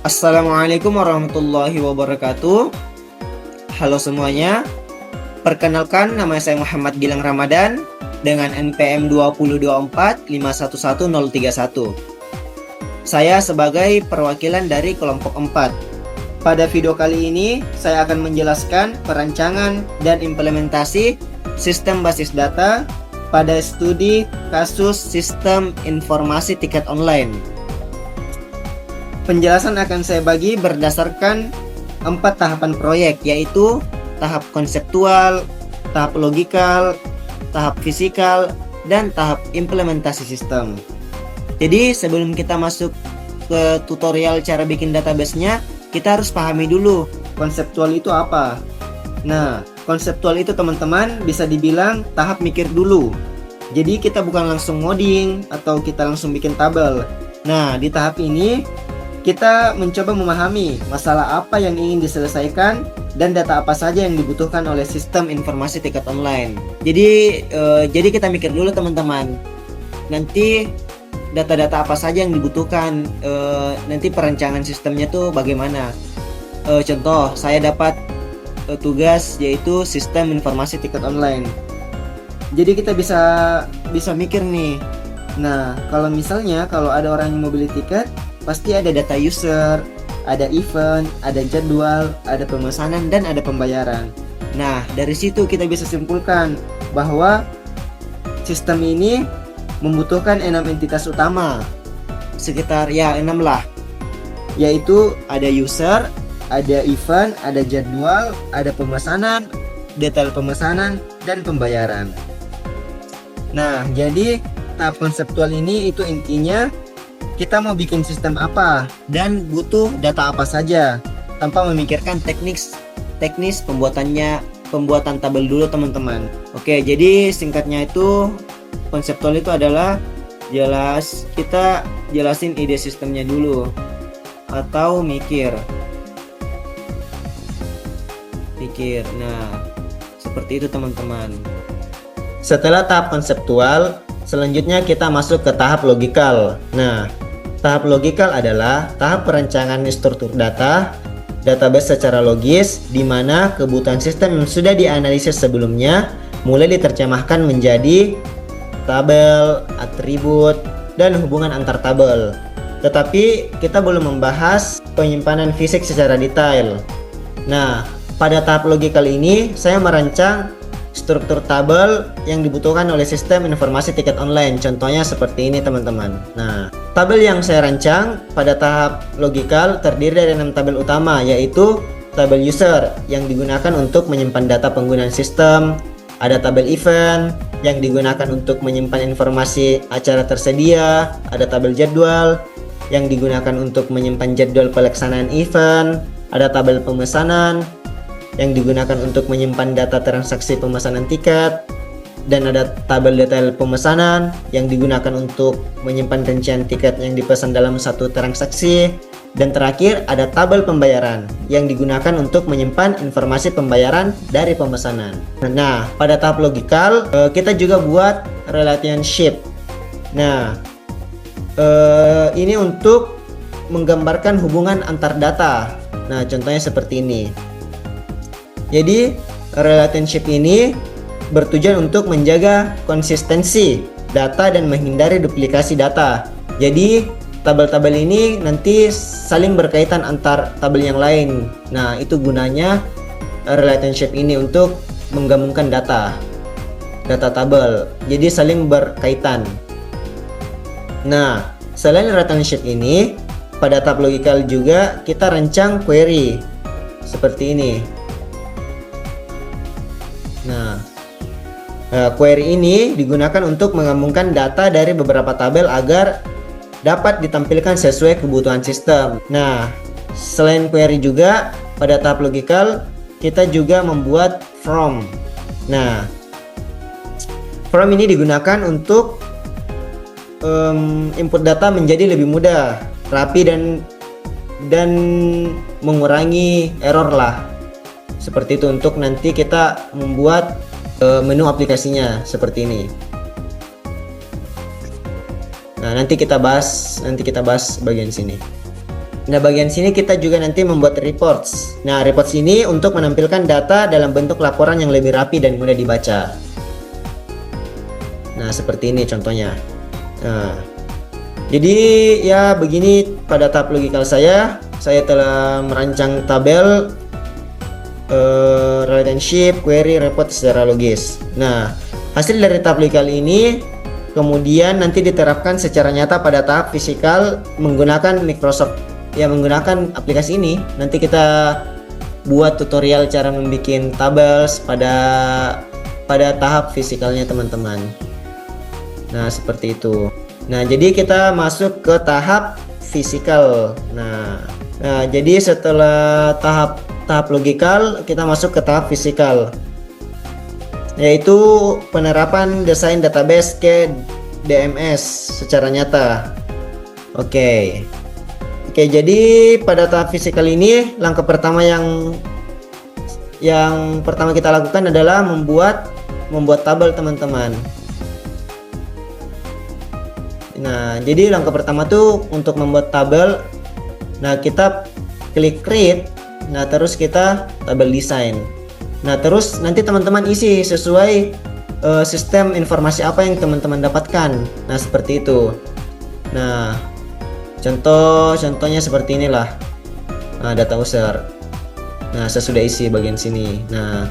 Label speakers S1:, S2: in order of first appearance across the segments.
S1: Assalamualaikum warahmatullahi wabarakatuh. Halo semuanya. Perkenalkan, nama saya Muhammad Gilang Ramadan dengan NPM 20245111031. Saya sebagai perwakilan dari kelompok 4. Pada video kali ini, saya akan menjelaskan perancangan dan implementasi sistem basis data pada studi kasus sistem informasi tiket online. Penjelasan akan saya bagi berdasarkan 4 tahapan proyek, yaitu tahap konseptual, tahap logikal, tahap fisikal, dan tahap implementasi sistem. Jadi sebelum kita masuk ke tutorial cara bikin database-nya, kita harus pahami dulu konseptual itu apa. Nah, konseptual itu teman-teman bisa dibilang tahap mikir dulu. Jadi kita bukan langsung ngoding atau kita langsung bikin tabel. Nah, di tahap ini kita mencoba memahami masalah apa yang ingin diselesaikan dan data apa saja yang dibutuhkan oleh sistem informasi tiket online. Jadi kita mikir dulu teman-teman. Nanti data-data apa saja yang dibutuhkan, nanti perancangan sistemnya tuh bagaimana. Contoh, saya dapat tugas yaitu sistem informasi tiket online. Jadi kita bisa mikir nih. Nah, kalau misalnya ada orang yang mau beli tiket, pasti ada data user, ada event, ada jadwal, ada pemesanan, dan ada pembayaran. Nah, dari situ kita bisa simpulkan bahwa sistem ini membutuhkan 6 entitas utama. Sekitar 6 lah. Yaitu ada user, ada event, ada jadwal, ada pemesanan, detail pemesanan, dan pembayaran. Nah, jadi tahap konseptual ini itu intinya kita mau bikin sistem apa dan butuh data apa saja tanpa memikirkan teknis pembuatan tabel dulu teman-teman. Oke, jadi singkatnya itu konseptual itu adalah kita jelasin ide sistemnya dulu atau mikir. Nah, seperti itu teman-teman. Setelah tahap konseptual, selanjutnya kita masuk ke tahap logikal. Nah, tahap logikal adalah tahap perancangan struktur database secara logis, di mana kebutuhan sistem yang sudah dianalisis sebelumnya mulai diterjemahkan menjadi tabel, atribut, dan hubungan antar tabel. Tetapi kita belum membahas penyimpanan fisik secara detail. Nah, pada tahap logikal ini saya merancang struktur tabel yang dibutuhkan oleh sistem informasi tiket online. Contohnya seperti ini teman-teman. Nah, tabel yang saya rancang pada tahap logikal terdiri dari 6 tabel utama, yaitu tabel user yang digunakan untuk menyimpan data penggunaan sistem, ada tabel event yang digunakan untuk menyimpan informasi acara tersedia, ada tabel jadwal yang digunakan untuk menyimpan jadwal pelaksanaan event, ada tabel pemesanan yang digunakan untuk menyimpan data transaksi pemesanan tiket, dan ada tabel detail pemesanan yang digunakan untuk menyimpan rincian tiket yang dipesan dalam satu transaksi, dan terakhir ada tabel pembayaran yang digunakan untuk menyimpan informasi pembayaran dari pemesanan. Nah, pada tahap logikal kita juga buat relationship. Nah, ini untuk menggambarkan hubungan antar data. Nah, contohnya seperti ini. Jadi relationship ini bertujuan untuk menjaga konsistensi data dan menghindari duplikasi data. Jadi tabel-tabel ini nanti saling berkaitan antar tabel yang lain. Nah, itu gunanya relationship ini untuk menggabungkan data tabel. Jadi saling berkaitan. Nah, selain relationship ini, pada tahap logikal juga kita rancang query seperti ini. Nah, query ini digunakan untuk menggabungkan data dari beberapa tabel agar dapat ditampilkan sesuai kebutuhan sistem. Nah, selain query juga pada tahap logikal kita juga membuat from. Nah, from ini digunakan untuk input data menjadi lebih mudah, rapi, dan mengurangi error lah. Seperti itu untuk nanti kita membuat menu aplikasinya seperti ini. Nah, nanti kita bahas bagian sini. Nah, bagian sini kita juga nanti membuat reports. Nah, reports ini untuk menampilkan data dalam bentuk laporan yang lebih rapi dan mudah dibaca. Nah, seperti ini contohnya. Nah, jadi ya begini pada tahap logikal saya telah merancang tabel relationship, query, report secara logis. Nah, hasil dari tahap logikal ini kemudian nanti diterapkan secara nyata pada tahap fisikal menggunakan Microsoft, ya menggunakan aplikasi ini. Nanti kita buat tutorial cara membuat tables pada tahap fisikalnya teman-teman. Nah, seperti itu. Nah, jadi kita masuk ke tahap fisikal. Nah, jadi setelah tahap logikal kita masuk ke tahap fisikal, yaitu penerapan desain database ke DMS secara nyata. Oke, jadi pada tahap fisikal ini langkah pertama yang pertama kita lakukan adalah membuat tabel teman-teman. Nah, jadi langkah pertama tuh untuk membuat tabel. Nah, kita klik create. Nah, terus kita tabel design. Nah, terus nanti teman-teman isi sesuai sistem informasi apa yang teman-teman dapatkan. Nah, seperti itu. Nah, contohnya seperti inilah. Nah, data user. Nah, saya sudah isi bagian sini. Nah,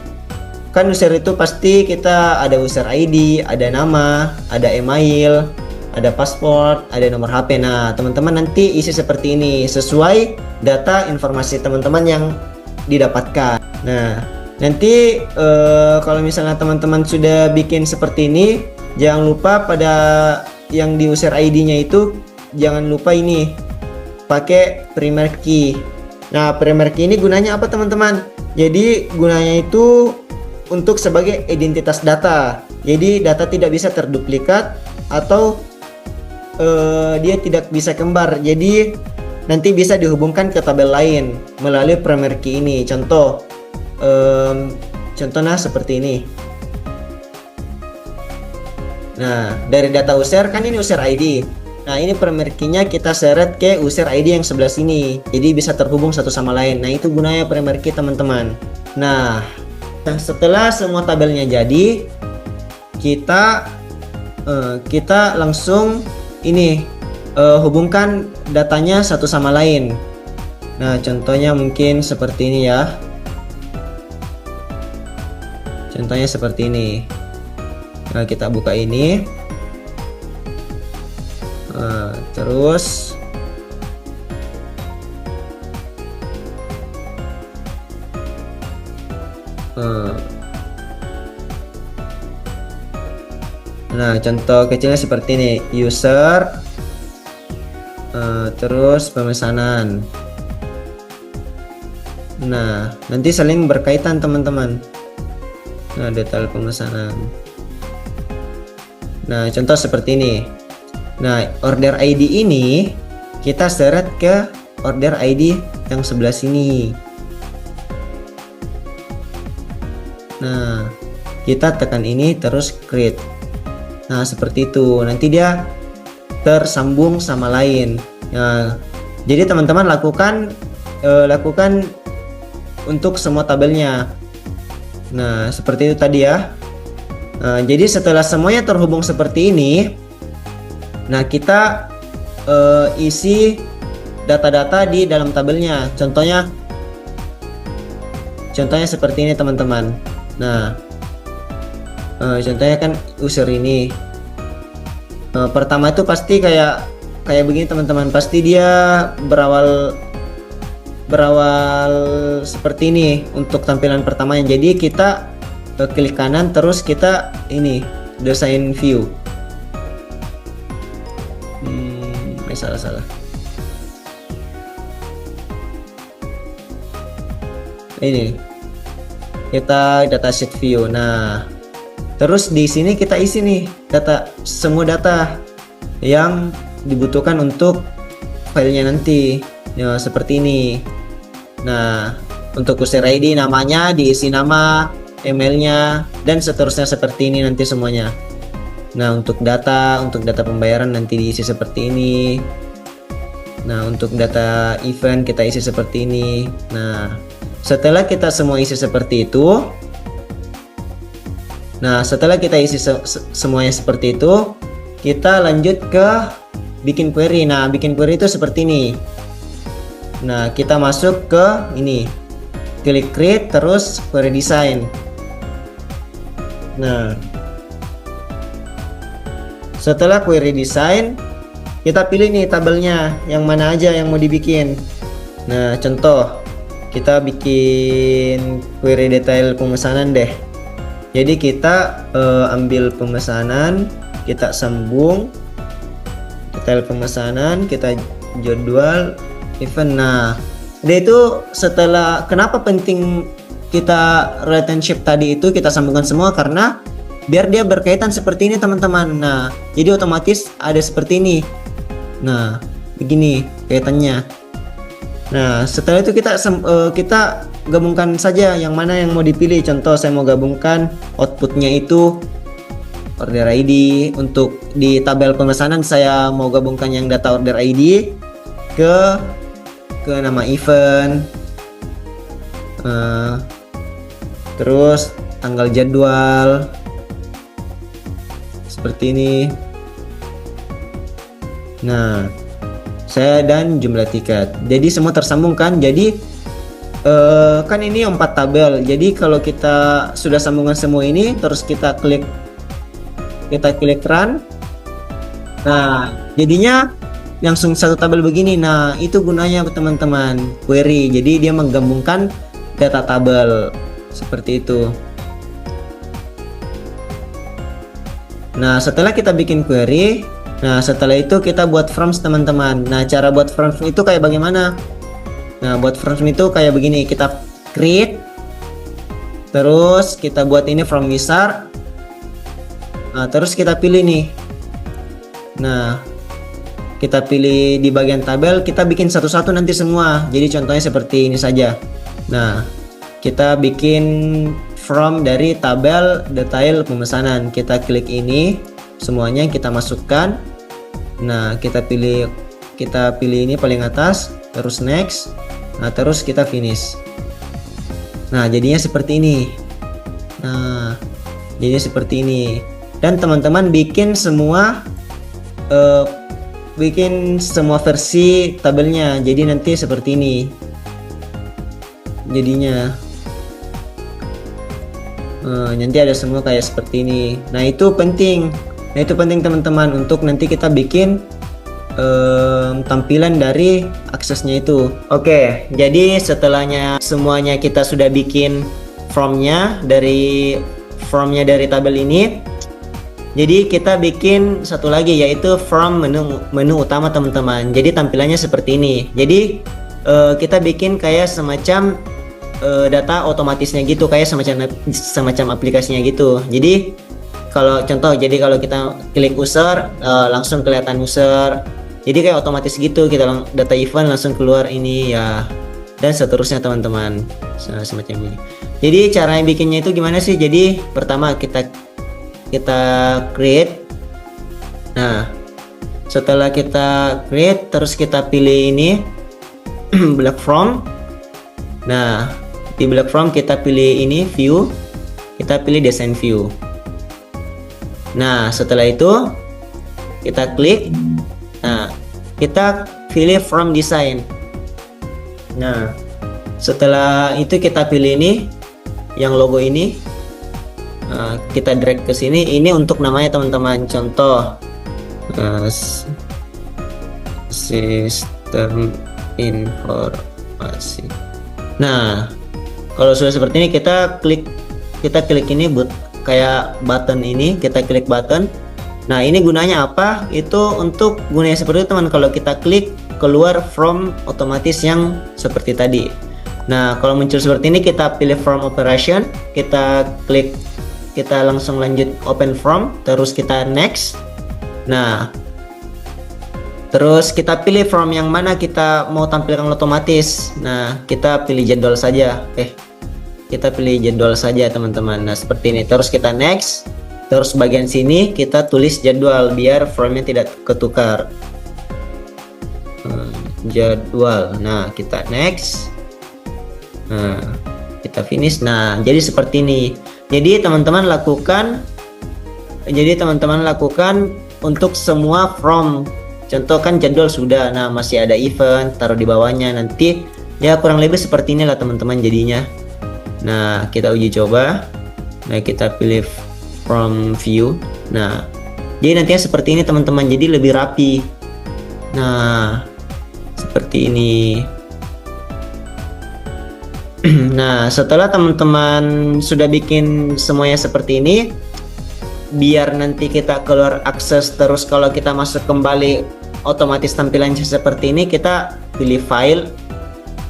S1: kan user itu pasti kita ada user ID, ada nama, ada email, ada password, ada nomor HP. Nah, teman-teman nanti isi seperti ini sesuai data informasi teman-teman yang didapatkan. Nah, nanti kalau misalnya teman-teman sudah bikin seperti ini, jangan lupa pada yang di user ID-nya itu jangan lupa ini pakai primary key. Nah, primary key ini gunanya apa teman-teman? Jadi gunanya itu untuk sebagai identitas data. Jadi data tidak bisa terduplikat atau dia tidak bisa kembar. Jadi nanti bisa dihubungkan ke tabel lain melalui primary key ini. Contohnya seperti ini. Nah, dari data user kan ini user ID. Nah, ini primary key-nya kita seret ke user ID yang sebelah sini. Jadi bisa terhubung satu sama lain. Nah, itu gunanya primary key teman-teman. Nah, setelah semua tabelnya jadi, kita langsung ini hubungkan datanya satu sama lain. Nah, contohnya mungkin seperti ini ya. Contohnya seperti ini. Nah, kita buka ini. Terus nah, contoh kecilnya seperti ini, user, terus pemesanan. Nah, nanti saling berkaitan teman-teman. Nah, detail pemesanan. Nah, contoh seperti ini. Nah, order ID ini kita seret ke order ID yang sebelah sini. Nah, kita tekan ini terus create. Nah, seperti itu. Nanti dia tersambung sama lain. Nah, jadi teman-teman lakukan untuk semua tabelnya. Nah, seperti itu tadi ya. Nah, jadi setelah semuanya terhubung seperti ini, nah kita isi data-data di dalam tabelnya. Contohnya seperti ini teman-teman. Nah, contohnya kan user ini. Pertama itu pasti kayak begini teman-teman. Pasti dia berawal seperti ini untuk tampilan pertamanya. Jadi kita klik kanan terus kita ini desain view. Salah. Ini kita datasheet view. Nah, terus di sini kita isi nih semua data yang dibutuhkan untuk filenya nanti. Ya, seperti ini. Nah, untuk user ID namanya diisi nama, emailnya, dan seterusnya seperti ini nanti semuanya. Nah, untuk data pembayaran nanti diisi seperti ini. Nah, untuk data event kita isi seperti ini. Nah, setelah kita semua isi seperti itu, setelah kita isi semuanya seperti itu, kita lanjut ke bikin query. Nah, bikin query itu seperti ini. Nah, kita masuk ke ini, klik create, terus query design. Nah, setelah query design, kita pilih nih tabelnya yang mana aja yang mau dibikin. Nah, contoh kita bikin query detail pemesanan deh. Jadi kita ambil pemesanan, kita sambung detail pemesanan, kita jadwal event. Nah, dia itu setelah, kenapa penting kita relationship tadi itu kita sambungkan semua, karena biar dia berkaitan seperti ini teman-teman. Nah, jadi otomatis ada seperti ini. Nah, begini kaitannya. Nah, setelah itu kita gabungkan saja yang mana yang mau dipilih. Contoh saya mau gabungkan outputnya itu order ID. Untuk di tabel pemesanan saya mau gabungkan yang data order ID ke nama event, terus tanggal jadwal seperti ini. Nah, saya dan jumlah tiket. Jadi semua tersambung kan. Jadi kan ini 4 tabel. Jadi kalau kita sudah sambungan semua ini, terus kita klik run. Nah, jadinya langsung satu tabel begini. Nah, itu gunanya teman-teman query. Jadi dia menggabungkan data tabel seperti itu. Nah, setelah kita bikin query, nah setelah itu kita buat forms teman-teman. Nah, cara buat forms itu kayak bagaimana? Nah, buat forms itu kayak begini. Kita create, terus kita buat ini from wizard. Nah, terus kita pilih nih. Nah, kita pilih di bagian tabel, kita bikin satu-satu nanti semua. Jadi contohnya seperti ini saja. Nah, kita bikin from dari tabel detail pemesanan. Kita klik ini, semuanya kita masukkan. Nah, kita pilih ini paling atas, terus next. Nah, terus kita finish. Nah, jadinya seperti ini. Nah, jadinya seperti ini. Dan teman-teman bikin semua versi tabelnya. Jadi nanti seperti ini. Jadinya nanti ada semua kayak seperti ini. Nah, itu penting. Teman-teman, untuk nanti kita bikin tampilan dari aksesnya itu. Oke, jadi setelahnya semuanya kita sudah bikin formnya dari tabel ini. Jadi kita bikin satu lagi, yaitu from menu utama teman-teman. Jadi tampilannya seperti ini. Jadi kita bikin kayak semacam data otomatisnya gitu, kayak semacam aplikasinya gitu. Jadi kalau kita klik user, langsung kelihatan user. Jadi kayak otomatis gitu, kita data event langsung keluar ini ya, dan seterusnya teman-teman, semacam ini. Jadi cara bikinnya itu gimana sih? Jadi pertama kita create. Nah, setelah kita create, terus kita pilih ini black from. Nah, di black from kita pilih ini view, kita pilih design view. Nah, setelah itu kita klik. Nah, kita pilih from design. Nah, setelah itu kita pilih ini yang logo ini. Nah, kita drag ke sini. Ini untuk namanya teman-teman. Contoh sistem informasi. Nah, kalau sudah seperti ini, kita klik ini kayak button ini, kita klik button. Nah, ini gunanya apa? Itu untuk gunanya seperti itu teman. Kalau kita klik, keluar from otomatis yang seperti tadi. Nah, kalau muncul seperti ini, kita pilih from operation, kita klik, kita langsung lanjut open from, terus kita next. Nah, terus kita pilih from yang mana kita mau tampilkan otomatis. Nah, kita pilih jadwal saja. Kita pilih jadwal saja teman-teman. Nah, seperti ini. Terus kita next. Terus bagian sini kita tulis jadwal biar formnya tidak ketukar. jadwal. Nah, kita next. Nah, kita finish. Nah, jadi seperti ini. Jadi teman-teman lakukan untuk semua from. Contoh kan jadwal sudah. Nah, masih ada event, taruh di bawahnya. Nanti ya kurang lebih seperti inilah teman-teman jadinya. Nah, kita uji coba. Nah, kita pilih from view. Nah, jadi nantinya seperti ini teman-teman. Jadi lebih rapi. Nah, seperti ini. Nah, setelah teman-teman sudah bikin semuanya seperti ini, biar nanti kita keluar akses terus kalau kita masuk kembali otomatis tampilannya seperti ini, kita pilih file,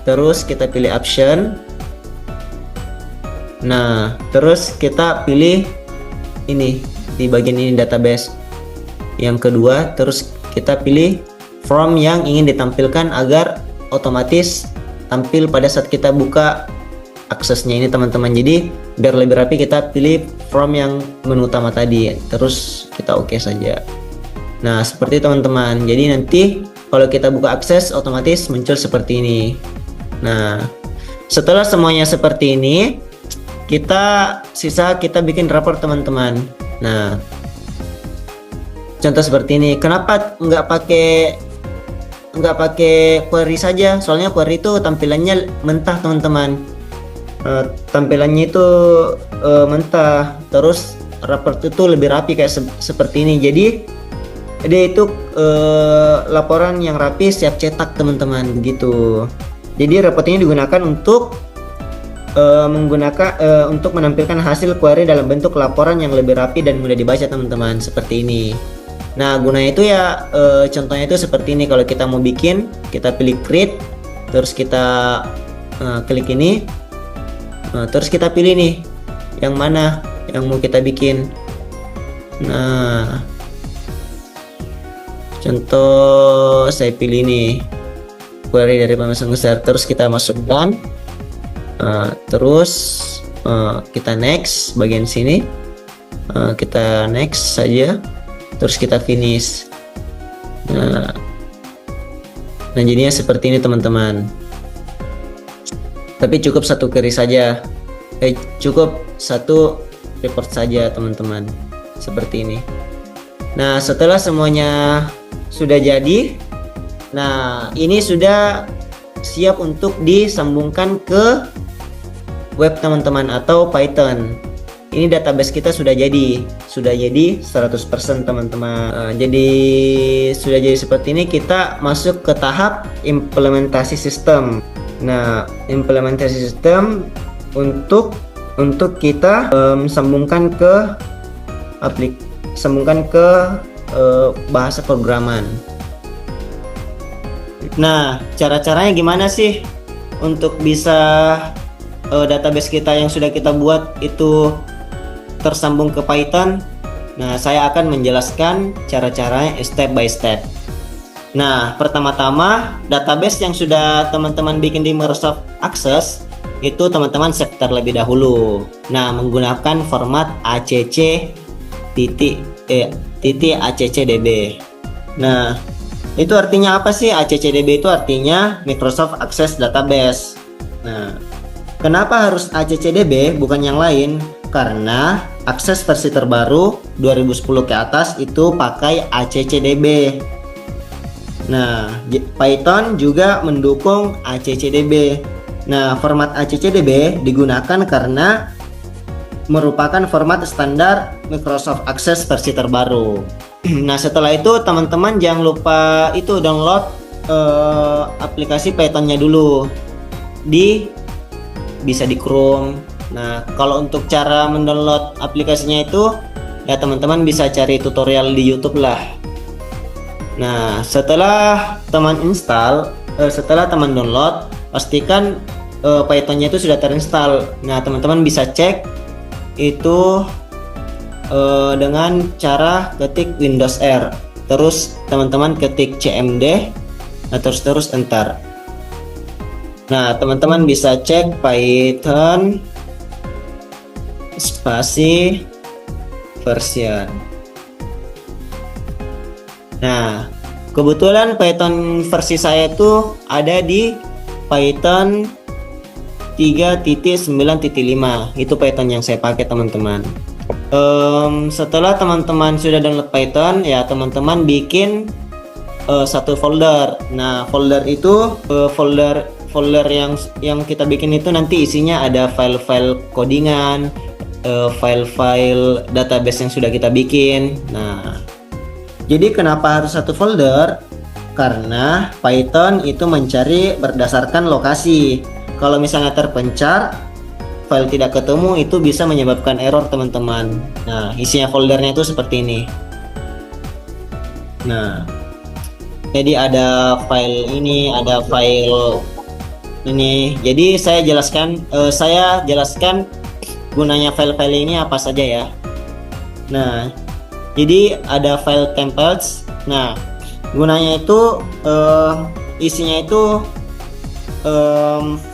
S1: terus kita pilih option. Nah, terus kita pilih ini di bagian ini database. Yang kedua, terus kita pilih from yang ingin ditampilkan agar otomatis tampil pada saat kita buka aksesnya ini teman-teman. Jadi biar lebih rapi kita pilih from yang menu utama tadi, terus kita oke saja. Nah, seperti teman-teman. Jadi nanti kalau kita buka akses otomatis muncul seperti ini. Nah, setelah semuanya seperti ini, kita bikin rapor teman-teman. Nah, contoh seperti ini. Kenapa nggak pakai query saja? Soalnya query itu tampilannya mentah teman-teman. Tampilannya itu mentah. Terus rapor itu lebih rapi kayak seperti ini. Jadi dia itu laporan yang rapi siap cetak teman-teman, begitu. Jadi rapor ini digunakan untuk untuk menampilkan hasil query dalam bentuk laporan yang lebih rapi dan mudah dibaca teman-teman, seperti ini. Nah, gunanya itu ya contohnya itu seperti ini. Kalau kita mau bikin, kita pilih create, terus kita klik ini, terus kita pilih nih yang mana yang mau kita bikin. Nah, contoh saya pilih nih query dari pemesan besar, terus kita masukkan. Terus kita next bagian sini, kita next saja, terus kita finish. Nah, jadinya seperti ini teman-teman. Tapi cukup satu query saja, cukup satu report saja teman-teman, seperti ini. Nah, setelah semuanya sudah jadi, nah ini sudah siap untuk disambungkan ke web teman-teman atau Python. Ini database kita sudah jadi 100% teman-teman. Jadi sudah jadi seperti ini, kita masuk ke tahap implementasi sistem. Nah, implementasi sistem untuk kita sambungkan ke bahasa programan. Nah, cara-caranya gimana sih untuk bisa database kita yang sudah kita buat itu tersambung ke Python? Nah, saya akan menjelaskan cara-caranya step by step. Nah, pertama-tama database yang sudah teman-teman bikin di Microsoft Access itu teman-teman save terlebih dahulu. Nah, menggunakan format ACC_ACCDB. Nah, itu artinya apa sih? ACCDB itu artinya Microsoft Access Database. Nah, kenapa harus ACCDB bukan yang lain? Karena akses versi terbaru 2010 ke atas itu pakai ACCDB. Nah, Python juga mendukung ACCDB. Nah, format ACCDB digunakan karena merupakan format standar Microsoft Access versi terbaru. Nah, setelah itu teman-teman jangan lupa itu download aplikasi Pythonnya dulu. Bisa di Chrome. Nah, kalau untuk cara mendownload aplikasinya itu ya teman-teman bisa cari tutorial di YouTube lah. Nah, setelah teman download, pastikan Pythonnya itu sudah terinstall. Nah, teman-teman bisa cek itu dengan cara ketik Windows R, terus teman-teman ketik cmd, terus enter. Nah, teman-teman bisa cek Python spasi version. Nah, Kebetulan Python versi saya itu ada di Python 3.9.5. Itu Python yang saya pakai teman-teman. Setelah teman-teman sudah download Python, ya teman-teman bikin satu folder. Nah, folder itu folder yang kita bikin itu nanti isinya ada file-file codingan, file-file database yang sudah kita bikin. Nah, jadi kenapa harus satu folder? Karena Python itu mencari berdasarkan lokasi. Kalau misalnya terpencar, file tidak ketemu, itu bisa menyebabkan error teman-teman. Nah, isinya foldernya itu seperti ini. Nah, jadi ada file ini, ada file ini. Jadi saya jelaskan gunanya file-file ini apa saja ya. Nah, jadi ada file templates. Nah, gunanya itu isinya itu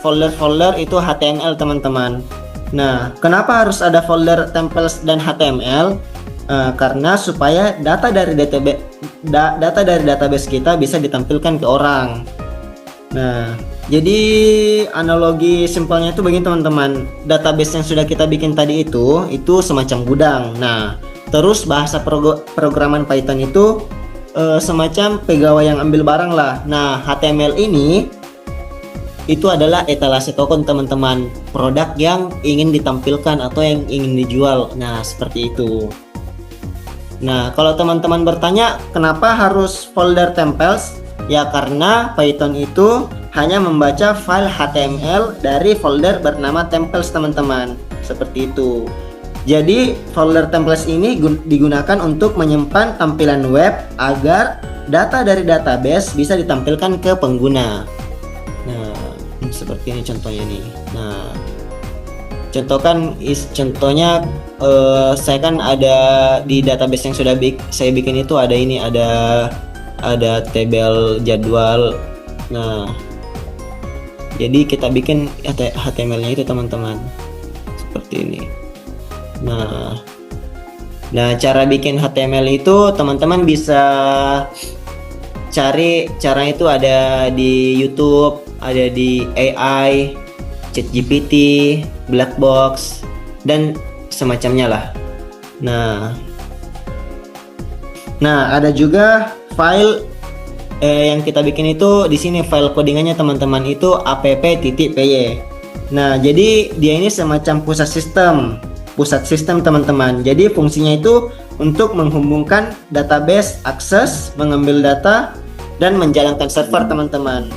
S1: folder-folder itu HTML teman-teman. Nah, kenapa harus ada folder templates dan HTML? Karena supaya data dari database kita bisa ditampilkan ke orang. Nah, jadi analogi simpelnya itu begini teman-teman. Database yang sudah kita bikin tadi itu semacam gudang. Nah, terus bahasa programan Python itu semacam pegawai yang ambil barang lah. Nah, HTML ini itu adalah etalase token teman-teman, produk yang ingin ditampilkan atau yang ingin dijual. Nah, seperti itu. Nah, kalau teman-teman bertanya kenapa harus folder templates, ya karena Python itu hanya membaca file HTML dari folder bernama templates teman-teman. Seperti itu. Jadi folder templates ini digunakan untuk menyimpan tampilan web agar data dari database bisa ditampilkan ke pengguna. Nah, seperti ini contohnya nih. Nah, contohnya saya kan ada di database yang sudah saya bikin itu ada ini, ada tabel jadwal. Nah, jadi kita bikin HTML-nya itu teman-teman seperti ini. Nah, cara bikin HTML itu teman-teman bisa cari caranya itu ada di YouTube, ada di AI, ChatGPT, Blackbox, dan semacamnya lah. Nah, ada juga file yang kita bikin itu di sini file codingannya teman-teman itu app.py. Nah, jadi dia ini semacam pusat sistem teman-teman. Jadi fungsinya itu untuk menghubungkan database, akses, mengambil data, dan menjalankan server teman-teman.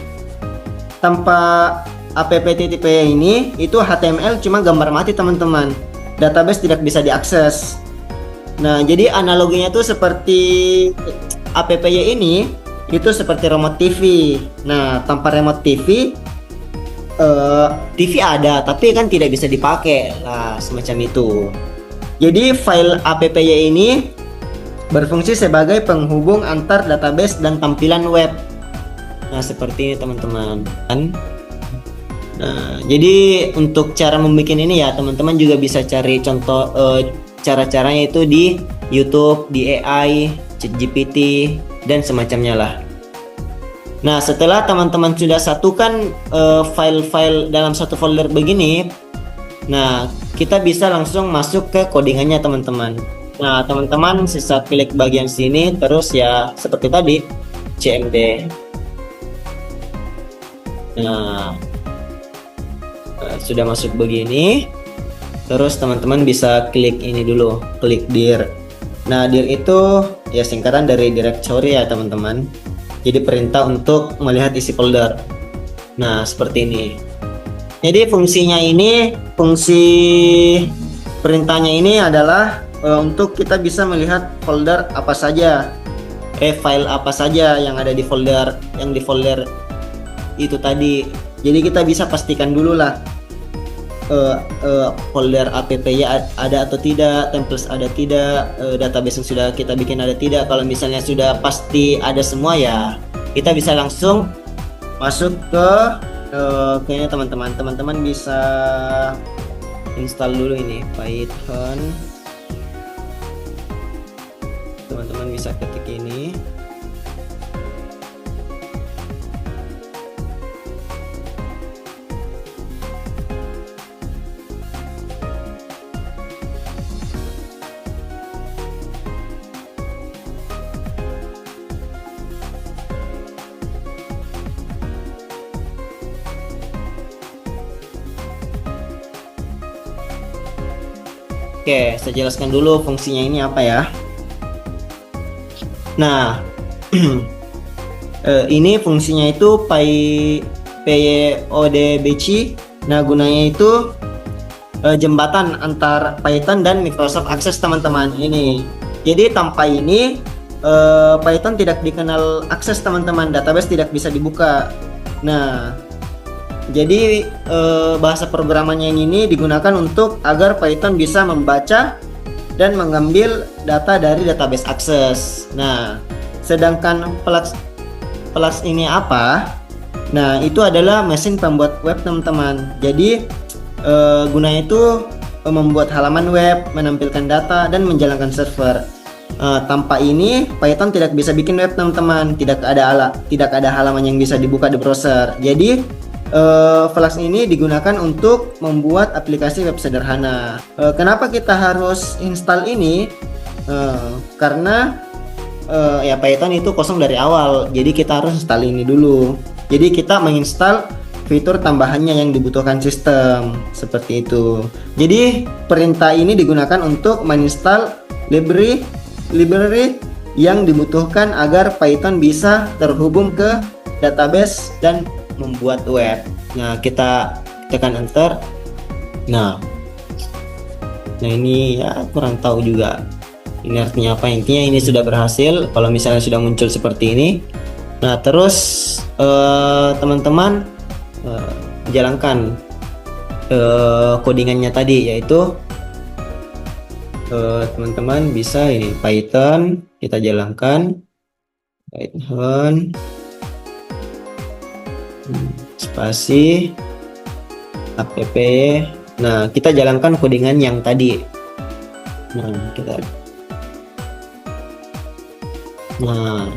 S1: Tanpa app.py ini itu HTML cuma gambar mati teman-teman. Database tidak bisa diakses. Nah, jadi analoginya tuh seperti app.py ini itu seperti remote TV. Nah, tanpa remote TV TV ada tapi kan tidak bisa dipakai lah, semacam itu. Jadi file app.py ini berfungsi sebagai penghubung antar database dan tampilan web. Nah, seperti ini teman-teman. Nah, jadi untuk cara membuat ini ya teman-teman juga bisa cari contoh cara-caranya itu di YouTube, di AI, ChatGPT, dan semacamnya lah. Nah, setelah teman-teman sudah satukan file-file dalam satu folder begini, nah kita bisa langsung masuk ke codingannya teman-teman. Nah, teman-teman sisa klik bagian sini, terus ya seperti tadi CMD. Nah, sudah masuk begini, terus teman-teman bisa klik ini dulu, klik dir. Nah, dir itu ya singkatan dari directory ya teman-teman. Jadi perintah untuk melihat isi folder. Nah, seperti ini. Jadi fungsi perintahnya ini adalah untuk kita bisa melihat folder apa saja, file apa saja yang ada di folder itu tadi. Jadi kita bisa pastikan dulu lah folder app.py ada atau tidak, templates ada tidak, database yang sudah kita bikin ada tidak. Kalau misalnya sudah pasti ada semua ya kita bisa langsung masuk ke kayaknya teman-teman bisa install dulu ini Python. Teman-teman bisa ketik ini Oke, saya jelaskan dulu fungsinya ini apa ya. Nah, ini fungsinya itu PyODBC. Nah, gunanya itu jembatan antar Python dan Microsoft Access teman-teman ini. Jadi tanpa ini Python tidak dikenal akses teman-teman, database tidak bisa dibuka. Nah, jadi bahasa programannya ini digunakan untuk agar Python bisa membaca dan mengambil data dari database Access. Nah, sedangkan Flux ini apa? Nah, itu adalah mesin pembuat web teman-teman. Jadi gunanya itu membuat halaman web, menampilkan data, dan menjalankan server. Tanpa ini Python tidak bisa bikin web teman-teman, tidak ada halaman yang bisa dibuka di browser. Jadi Flux ini digunakan untuk membuat aplikasi web sederhana. Kenapa kita harus install ini? Karena ya Python itu kosong dari awal, jadi kita harus install ini dulu. Jadi kita menginstal fitur tambahannya yang dibutuhkan sistem, seperti itu. Jadi perintah ini digunakan untuk menginstal library yang dibutuhkan agar Python bisa terhubung ke database dan membuat web. Nah, kita tekan enter. Nah ini ya kurang tahu juga ini artinya apa. Intinya ini sudah berhasil kalau misalnya sudah muncul seperti ini. Nah, terus teman-teman jalankan codingannya tadi, yaitu teman-teman bisa ini Python, kita jalankan Python spasi app. Nah, kita jalankan codingan yang tadi. Nah,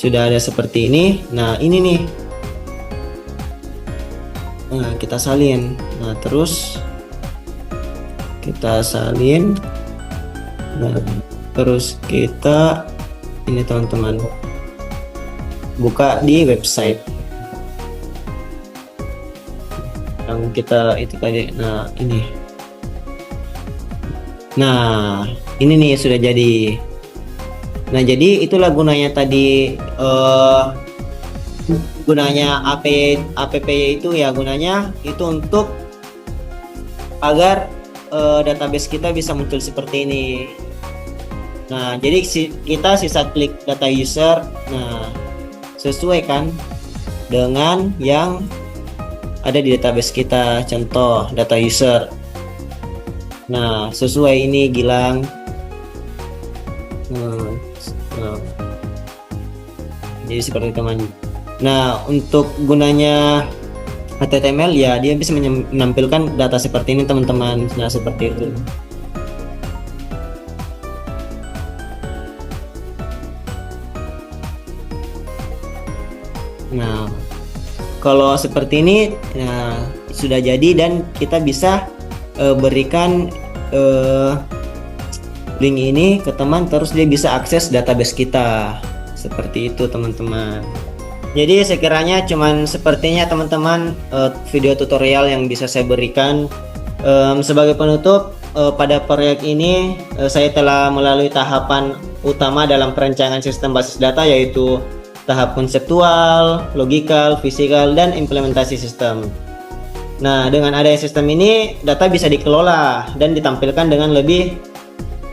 S1: sudah ada seperti ini. Nah, ini nih. Nah, kita salin. Nah, terus kita salin. Nah, terus kita ini teman-teman buka di website yang kita itu tadi. Nah, ini nih sudah jadi. Nah, jadi itulah gunanya tadi, gunanya app itu ya, gunanya itu untuk agar database kita bisa muncul seperti ini. Nah, jadi kita sisa klik data user. Nah, sesuai kan dengan yang ada di database kita, contoh data user. Nah, sesuai ini Gilang. Jadi seperti teman. Nah, untuk gunanya HTML ya, dia bisa menampilkan data seperti ini teman-teman. Nah, seperti itu. Nah, kalau seperti ini nah, sudah jadi, dan kita bisa berikan link ini ke teman, terus dia bisa akses database kita. Seperti itu teman-teman. Jadi sekiranya cuman sepertinya teman-teman video tutorial yang bisa saya berikan. Sebagai penutup, pada proyek ini saya telah melalui tahapan utama dalam perencanaan sistem basis data, yaitu tahap konseptual, logikal, fisikal, dan implementasi sistem. Nah, dengan adanya sistem ini, data bisa dikelola dan ditampilkan dengan lebih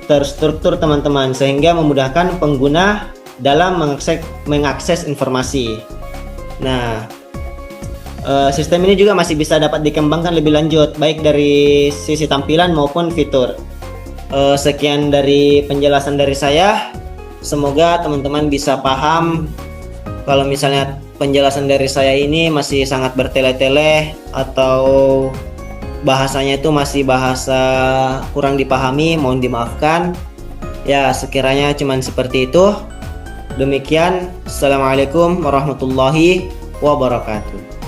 S1: terstruktur teman-teman, sehingga memudahkan pengguna dalam mengakses informasi. Nah, sistem ini juga masih bisa dapat dikembangkan lebih lanjut, baik dari sisi tampilan maupun fitur. Sekian dari penjelasan dari saya. Semoga teman-teman bisa paham. Kalau misalnya penjelasan dari saya ini masih sangat bertele-tele atau bahasanya itu masih bahasa kurang dipahami, mohon dimaafkan. Ya, sekiranya cuman seperti itu. Demikian, assalamualaikum warahmatullahi wabarakatuh.